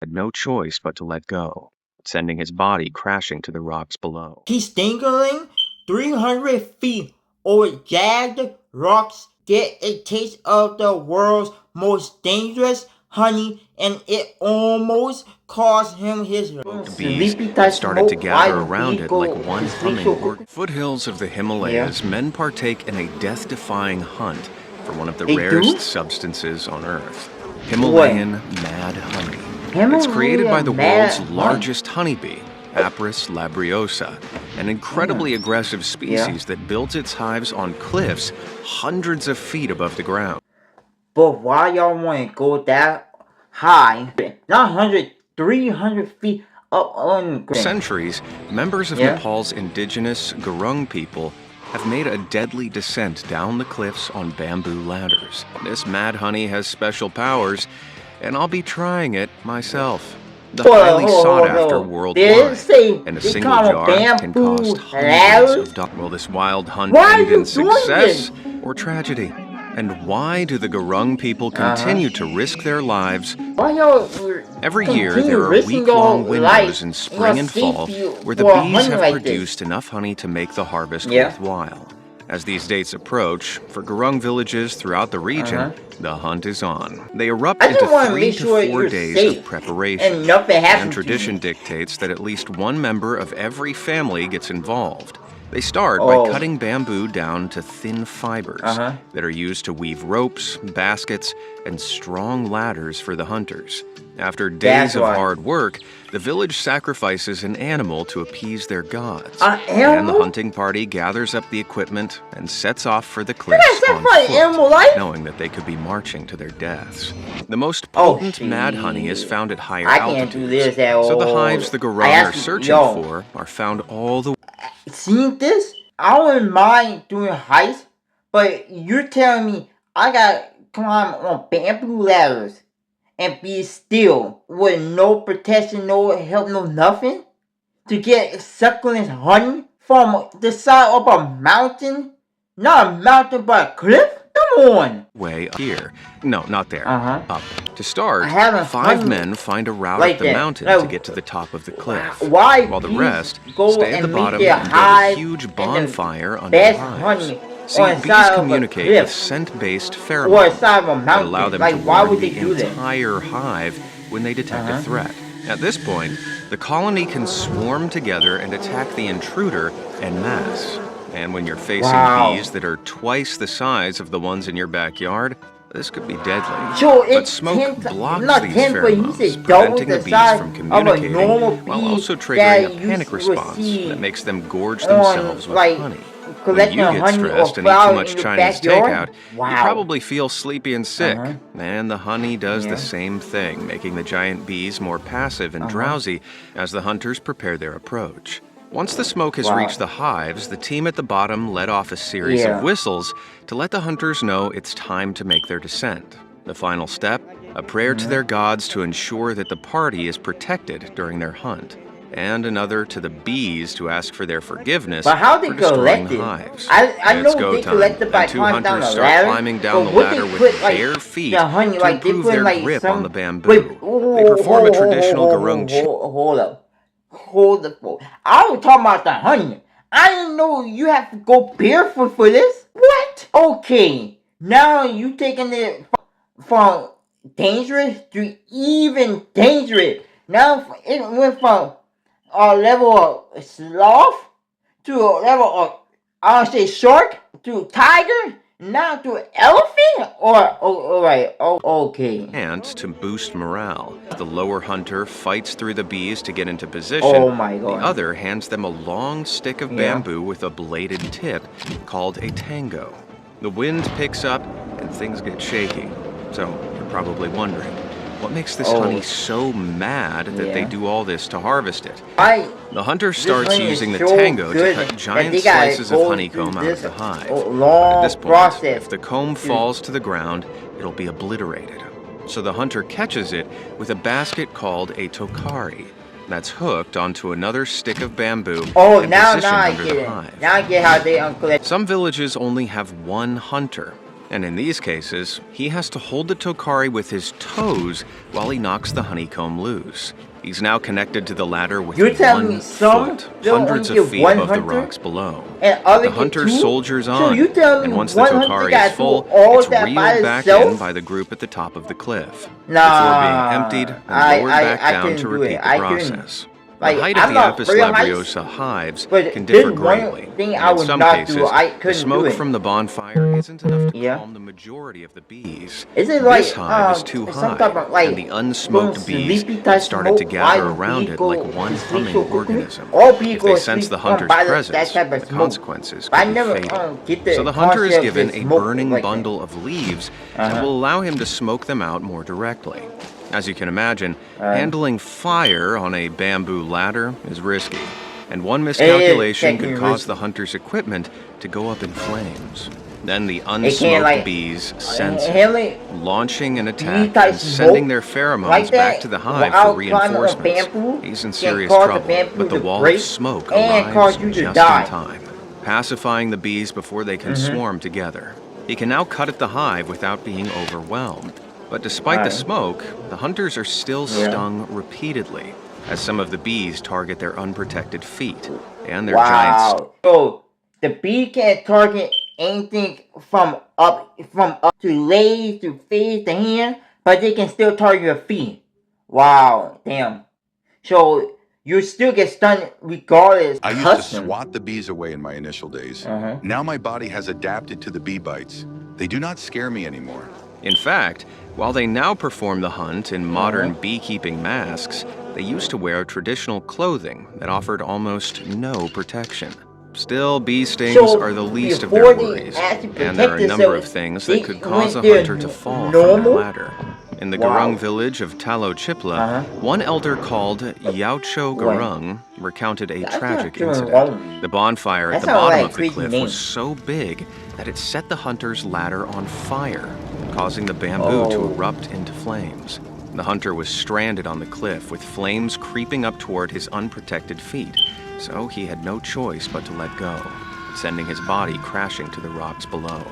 had no choice but to let go, sending his body crashing to the rocks below. He's dangling 300 feet over jagged rocks, get a taste of the world's most dangerous honey, and it almost cost him his Bees started to gather around it like one humming organ. Foothills of the Himalayas, men partake in a death-defying hunt for one of the rarest substances on Earth, Himalayan Mad Honey. It's created by the world's largest honeybee, Apis labriosa, an incredibly aggressive species that builds its hives on cliffs hundreds of feet above the ground. But why y'all want to go that high? Not 100, 300 feet up on the ground. Centuries, members of Nepal's indigenous Gurung people have made a deadly descent down the cliffs on bamboo ladders. This mad honey has special powers, and I'll be trying it myself. The highly sought-after worldwide, and a single jar can cost hundreds of dollars. Will this wild hunt end in success or tragedy? And why do the Gurung people continue to risk their lives? Every year, there are week-long windows in spring and fall where the bees have produced enough honey to make the harvest worthwhile. As these dates approach, for Gurung villages throughout the region, the hunt is on. They erupt into 3 to 4 days of preparation, and tradition dictates that at least one member of every family gets involved. They start by cutting bamboo down to thin fibers that are used to weave ropes, baskets, and strong ladders for the hunters. After days of hard work, the village sacrifices an animal to appease their gods. And the hunting party gathers up the equipment and sets off for the cliffs on foot, knowing that they could be marching to their deaths. The most potent mad honey is found at higher altitudes, so the hives the Gurung are searching for are found all the way. Seeing this, I wouldn't mind doing heights, but you're telling me I gotta climb on bamboo ladders and be still with no protection, no help, no nothing to get succulent honey from the side of a mountain? Not a mountain, but a cliff? Come on! Way up here. No, not there. Up. To start, 5 men find a route up the mountain to get to the top of the cliff, while the rest stay at the bottom and build a huge bonfire under the hives. See, bees communicate with scent-based pheromones that allow them to warn the entire hive when they detect a threat. At this point, the colony can swarm together and attack the intruder en masse. And when you're facing bees that are twice the size of the ones in your backyard, this could be deadly. But smoke blocks these pheromones, preventing the bees from communicating, while also triggering a panic response that makes them gorge themselves with honey. When you get stressed and eat too much Chinese takeout, you probably feel sleepy and sick. And the honey does the same thing, making the giant bees more passive and drowsy as the hunters prepare their approach. Once the smoke has reached the hives, the team at the bottom let off a series of whistles to let the hunters know it's time to make their descent. The final step, a prayer to their gods to ensure that the party is protected during their hunt, and another to the bees to ask for their forgiveness for destroying the hives. I know they collected by 2 hunters start climbing down the ladder with bare feet to improve their grip on the bamboo. They perform a traditional Gurung Hold the phone. I was talking about the honey. I didn't know you have to go barefoot for this. What? Okay. Now you taking it from dangerous to even dangerous. Now it went from a level of sloth to a level of, I would say, shark to tiger. Now to elephant? Okay. And to boost morale, the lower hunter fights through the bees to get into position. The other hands them a long stick of bamboo with a bladed tip called a tango. The wind picks up and things get shaky. So you're probably wondering, what makes this honey so mad that they do all this to harvest it? The hunter starts using the tango to cut giant slices of honeycomb out of the hive. At this point, if the comb falls to the ground, it'll be obliterated. So the hunter catches it with a basket called a tokari that's hooked onto another stick of bamboo and positioned under the hive. Now I get how they uncollect. Some villages only have one hunter, And in these cases, he has to hold the tokari with his toes while he knocks the honeycomb loose. He's now connected to the ladder with You're telling me 1 some foot, they'll hundreds only of get feet one above the hunter, rocks below. and But other the get hunter two? soldiers So on, you tell me and once the one hunter tokari gotta is full, do all it's that reeled by back itself? in by the group at the top of the cliff, Nah, before being emptied and lowered back down couldn't to do repeat it. the I couldn't. process. Like, The height I'm of the not Apis afraid of heights, labriosa hives but can this differ one greatly, thing and I in would some not cases, do. I the couldn't do smoke it. from the bonfire isn't enough to Yeah. calm the majority of the bees. Is it This like hive is too some high, type of like and the unsmoked bees sleepy type started to smoke? gather Why around bee it go like one to sleep humming so quickly? organism. All bees If go they to sense sleep the hunter's by that presence, type of the smoke. consequences I could be never fatal. get the So the hunter is concept given of a smoke burning like that. bundle of leaves that will allow him to smoke them out more directly. As you can imagine, handling fire on a bamboo ladder is risky, and one miscalculation could technically cause risky. the hunter's equipment to go up in flames. Then the can't, unsmoked like, bees sense handle it, it. launching an Bee attack type and sending smoke their pheromones like back that to the hive without for climbing on reinforcements. bamboo He's in can serious cause the trouble, bamboo but the to wall break of smoke and arrives cause you to just die. in time, pacifying the bees before they can swarm together. He can now cut at the hive without being overwhelmed. But despite the smoke, the hunters are still stung repeatedly, as some of the bees target their unprotected feet and their giant. So the bee can't target anything from up to legs to face to hand, but they can still target your feet. Wow, damn. So you still get stunned regardless. I used to swat the bees away in my initial days. Now my body has adapted to the bee bites. They do not scare me anymore. In fact, while they now perform the hunt in modern beekeeping masks, they used to wear traditional clothing that offered almost no protection. Still, bee stings are the least of their worries, and there are a number of things that could cause a hunter to fall from their ladder. In the Gurung village of Talochipla, one elder called Yaucho Gurung recounted a tragic incident. The bonfire at the bottom of the cliff was so big that it set the hunter's ladder on fire, causing the bamboo to erupt into flames. The hunter was stranded on the cliff with flames creeping up toward his unprotected feet, so he had no choice but to let go, sending his body crashing to the rocks below.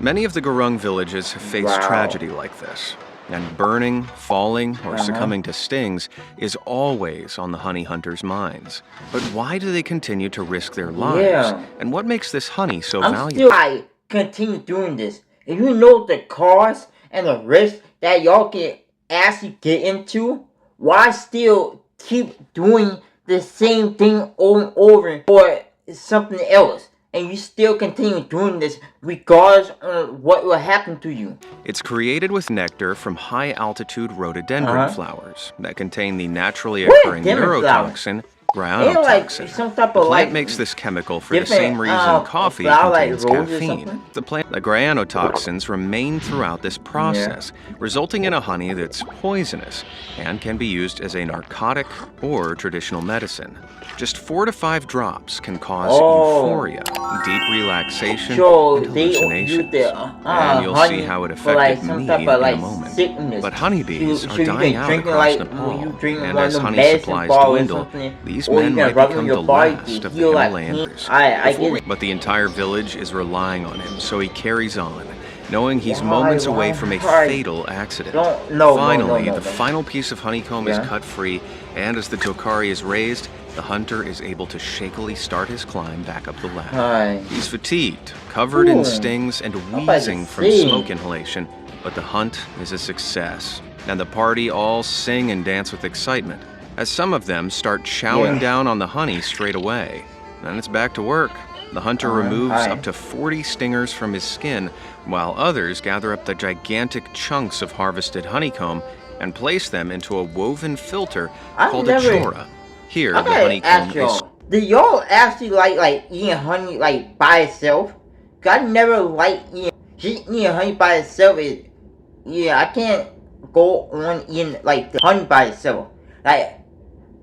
Many of the Gurung villages have faced tragedy like this, and burning, falling, or succumbing to stings is always on the honey hunters' minds. But why do they continue to risk their lives? And what makes this honey so valuable? I continue doing this. If you know the cost and the risk that y'all can actually get into, why still keep doing the same thing over and over for something else? And you still continue doing this regardless of what will happen to you. It's created with nectar from high-altitude rhododendron flowers that contain the naturally occurring neurotoxin Granotoxin. The plant makes this chemical for the same reason coffee contains caffeine. The granotoxins remain throughout this process, resulting in a honey that's poisonous and can be used as a narcotic or traditional medicine. Just 4 to 5 drops can cause euphoria, deep relaxation, and hallucinations. And you'll see how it affected me in a moment. But honeybees are dying out across Nepal, and as honey supplies dwindle, these men might become the last of the Himalayans. But the entire village is relying on him, so he carries on, knowing he's moments away from a fatal accident. Finally, the final piece of honeycomb is cut free, and as the tokari is raised, the hunter is able to shakily start his climb back up the ladder. He's fatigued, covered in stings, and wheezing from smoke inhalation, but the hunt is a success, and the party all sing and dance with excitement, as some of them start chowing down on the honey straight away. Then it's back to work. The hunter removes up to 40 stingers from his skin, while others gather up the gigantic chunks of harvested honeycomb and place them into a woven filter called a chora. Here, the honeycomb is... Do y'all actually like eating honey like by itself? 'Cause I never like eating honey by itself. I can't go on eating like the honey by itself. Like,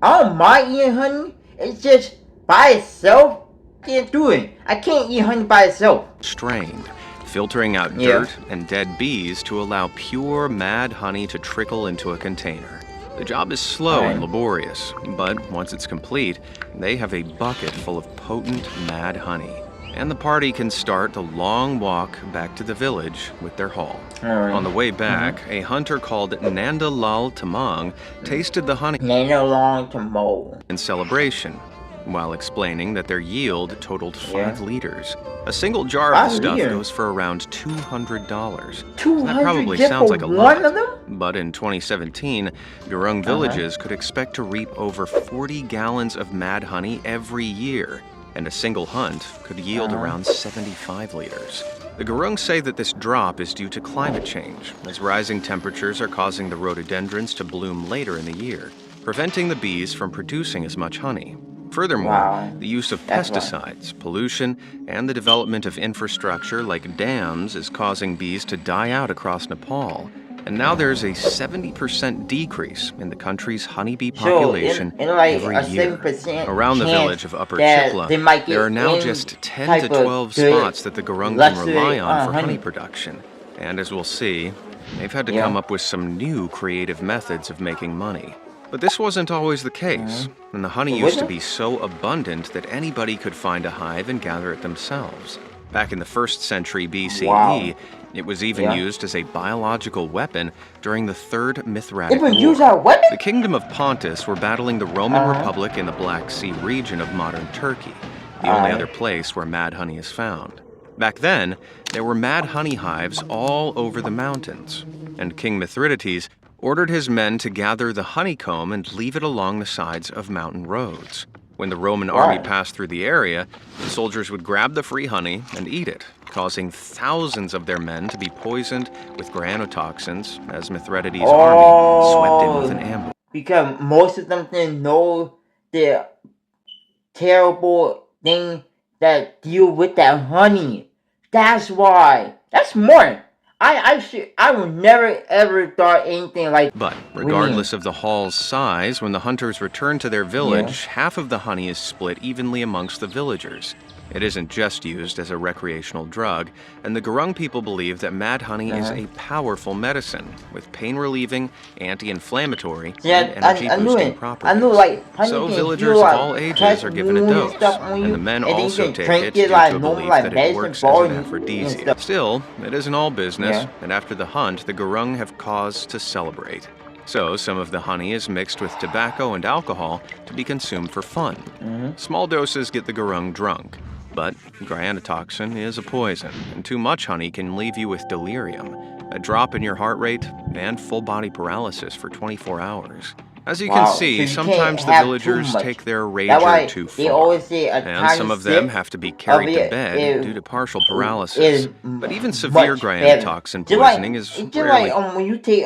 I don't mind eating honey. It's just by itself, I can't do it. I can't eat honey by itself. Strained, filtering out dirt and dead bees to allow pure mad honey to trickle into a container. The job is slow and laborious, but once it's complete, they have a bucket full of potent mad honey. and the party can start the long walk back to the village with their haul. On the way back, a hunter called Nanda Lal Tamang tasted the honey in celebration, while explaining that their yield totaled 5 liters. A single jar of the stuff goes for around $200. That probably sounds like a lot, but in 2017, Gurung villages could expect to reap over 40 gallons of mad honey every year, and a single hunt could yield around 75 liters. The Gurung say that this drop is due to climate change, as rising temperatures are causing the rhododendrons to bloom later in the year, preventing the bees from producing as much honey. Furthermore, the use of pesticides, pollution, and the development of infrastructure like dams is causing bees to die out across Nepal. And now there's a 70% decrease in the country's honeybee population every year. Around the village of Upper Chipla, there are now just 10 to 12 spots that the Gurung can rely on for honey production. And as we'll see, they've had to come up with some new creative methods of making money. But this wasn't always the case, and the honey used to be so abundant that anybody could find a hive and gather it themselves. Back in the 1st century BCE, it was even used as a biological weapon during the Third Mithratic War. The Kingdom of Pontus were battling the Roman Republic in the Black Sea region of modern Turkey, the only other place where mad honey is found. Back then, there were mad honey hives all over the mountains, and King Mithridates ordered his men to gather the honeycomb and leave it along the sides of mountain roads. When the Roman army passed through the area, the soldiers would grab the free honey and eat it, causing thousands of their men to be poisoned with granutoxins as Mithridates' army swept in with an ambush. Because most of them didn't know the terrible thing that deal with that honey. That's why. That's smart. I would never ever thought anything like. But regardless of the haul's size, when the hunters return to their village, half of the honey is split evenly amongst the villagers. It isn't just used as a recreational drug, and the Gurung people believe that mad honey is a powerful medicine with pain-relieving, anti-inflammatory, and energy-boosting properties. I knew, like, honey so villagers of all ages are given a dose, and the men also take it due to a belief that it works as an aphrodisiac. Still, it isn't all business, and after the hunt, the Gurung have cause to celebrate. So some of the honey is mixed with tobacco and alcohol to be consumed for fun. Small doses get the Gurung drunk. But granutoxin is a poison, and too much honey can leave you with delirium, a drop in your heart rate, and full body paralysis for 24 hours. As you can see, sometimes the villagers take their rager too far, and some of them have to be carried to bed due to partial paralysis. But even severe granutoxin poisoning is rarely. When you take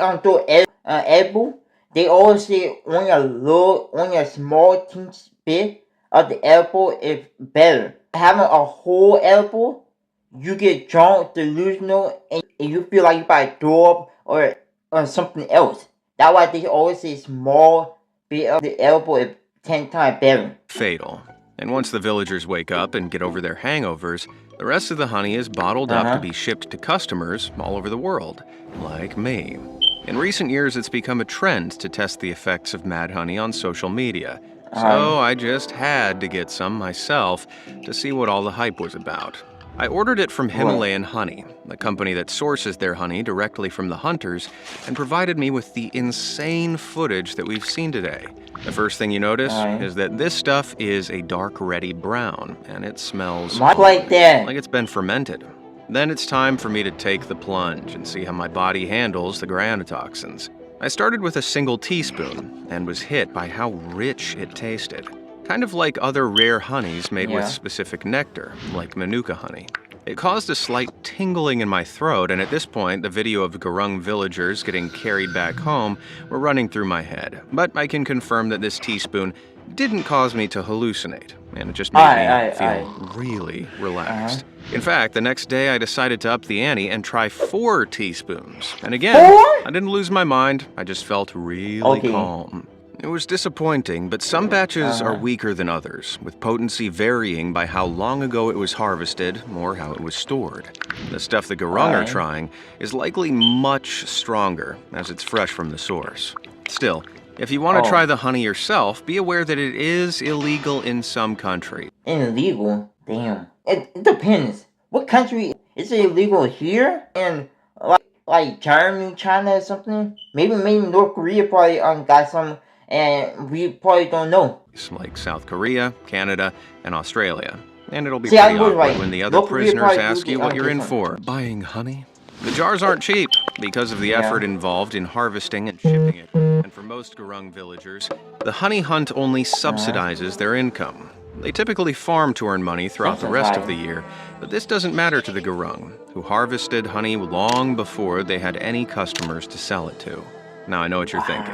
edible, they always say only a small teeny bit of the edible is better. Having a whole edible, you get drunk, delusional, and you feel like you about to throw up or something else. That's why they always say small bit of the edible is 10 times better. Fatal. And once the villagers wake up and get over their hangovers, the rest of the honey is bottled up to be shipped to customers all over the world, like me. In recent years, it's become a trend to test the effects of mad honey on social media. So I just had to get some myself to see what all the hype was about. I ordered it from Himalayan Honey, the company that sources their honey directly from the hunters, and provided me with the insane footage that we've seen today. The first thing you notice is that this stuff is a dark reddy brown, and it smells like it's been fermented. Then it's time for me to take the plunge and see how my body handles the granutoxins. I started with a single teaspoon and was hit by how rich it tasted. Kind of like other rare honeys made with specific nectar, like Manuka honey. It caused a slight tingling in my throat, and at this point, the video of Gurung villagers getting carried back home were running through my head. But I can confirm that this teaspoon didn't cause me to hallucinate, and it just made me feel really relaxed. In fact, the next day I decided to up the ante and try 4 teaspoons. And again, I didn't lose my mind, I just felt really calm. It was disappointing, but some batches are weaker than others, with potency varying by how long ago it was harvested or how it was stored. The stuff the Gurung are trying is likely much stronger, as it's fresh from the source. Still, if you want to try the honey yourself, be aware that it is illegal in some countries. Illegal? Damn. It depends. What country is it illegal here? And like Germany, China or something? Maybe North Korea probably got some and we probably don't know. Like South Korea, Canada, and Australia. And it'll be See, pretty awkward when the other prisoners ask you what you're in for. Buying honey? The jars aren't cheap because of the effort involved in harvesting and shipping it. And for most Gurung villagers, the honey hunt only subsidizes their income. They typically farm to earn money throughout the rest of the year, but this doesn't matter to the Gurung, who harvested honey long before they had any customers to sell it to. Now I know what you're thinking.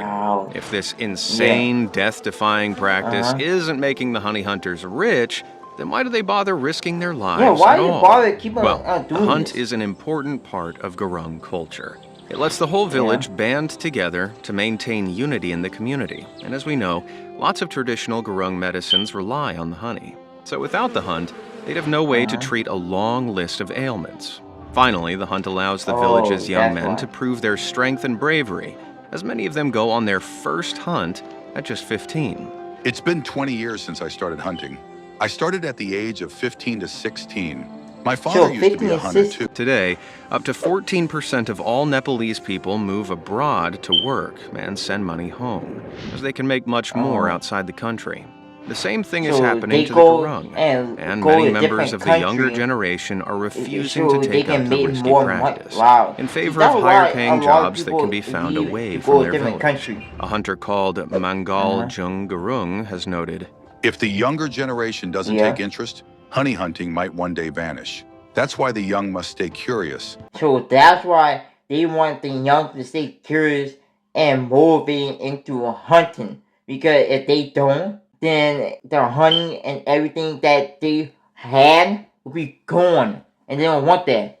If this insane, death-defying practice isn't making the honey hunters rich, then why do they bother risking their lives why at do you all? bother keeping Well, doing the hunt this? is an important part of Gurung culture. It lets the whole village band together to maintain unity in the community. And as we know, lots of traditional Gurung medicines rely on the honey. So without the hunt, they'd have no way to treat a long list of ailments. Finally, the hunt allows the village's young men to prove their strength and bravery, as many of them go on their first hunt at just 15. It's been 20 years since I started hunting. I started at the age of 15 to 16. My father used to be a hunter too. Today, up to 14% of all Nepalese people move abroad to work and send money home, as they can make much more outside the country. The same thing is happening to the Gurung, and many members of the younger generation are refusing to take up the risky practice in favor of higher-paying jobs that can be found away from their village. A hunter called Mangal Jung Gurung has noted, "If the younger generation doesn't take interest, honey hunting might one day vanish. That's why the young must stay curious." So that's why they want the young to stay curious and motivated into hunting. Because if they don't, then the honey and everything that they had will be gone. And they don't want that.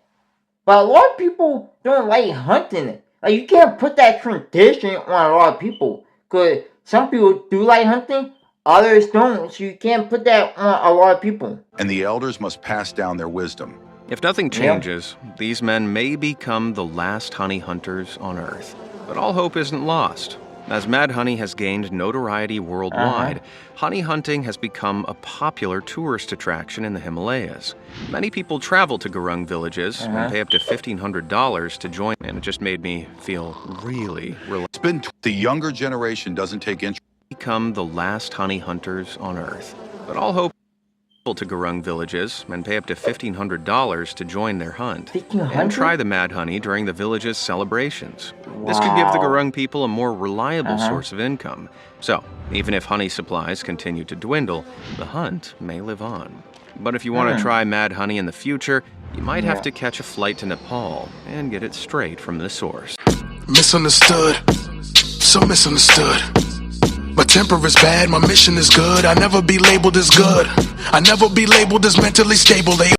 But a lot of people don't like hunting. Like, you can't put that tradition on a lot of people. Because some people do like hunting, others don't. So you can't put that on a lot of people. And the elders must pass down their wisdom. If nothing changes, these men may become the last honey hunters on Earth. But all hope isn't lost. As Mad Honey has gained notoriety worldwide, honey hunting has become a popular tourist attraction in the Himalayas. Many people travel to Gurung villages and pay up to $1,500 to join, and it just made me feel really relaxed. The younger generation doesn't take interest. Become the last honey hunters on Earth. But all hope to Gurung villages and pay up to $1,500 to join their hunt and try the Mad Honey during the village's celebrations. This could give the Gurung people a more reliable source of income. So, even if honey supplies continue to dwindle, the hunt may live on. But if you want to try Mad Honey in the future, you might have to catch a flight to Nepal and get it straight from the source. Misunderstood, so misunderstood. My temper is bad, my mission is good. I never be labeled as good. I never be labeled as mentally stable. They